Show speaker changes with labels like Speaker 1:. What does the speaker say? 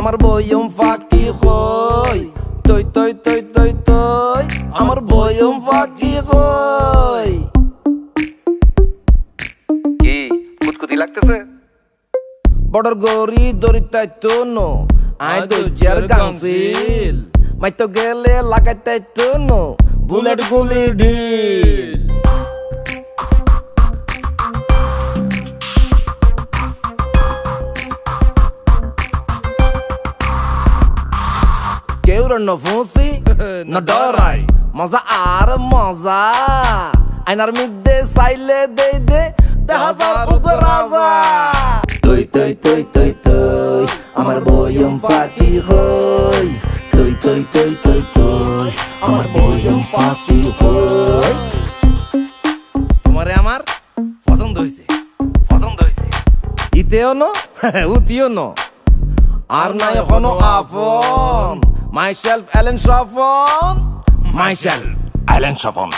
Speaker 1: আমার বয়ম ফাঁকি হই তৈ তৈ তৈ তৈ তৈ আমার বয়ম ফাঁকি হই
Speaker 2: কি কুতকুতি লাগতেছে?
Speaker 1: বড়র গরি দরিতাইতো নো আই দজ্জার গাংসিল মাইতো গেলে লাগাইতাইতো নো বুলেট গুলি ঢিল কেউ ন ফুসি ন ডরাই মজা আর মজা আইনার মিদ্দে সাইলে দেই দে হাজার রাজা তৈ তৈ তৈ তৈ তৈ আমার বয়ম ফাঁকি হই তৈ তৈ তৈ তৈ তৈ আমার বয়ম ফাঁকি হই তোমারে আমার পছন্দ হইছে ইতেও ন উতিও ন আর নাই এখনো আফন মাইসেলফ অ্যালেন শফন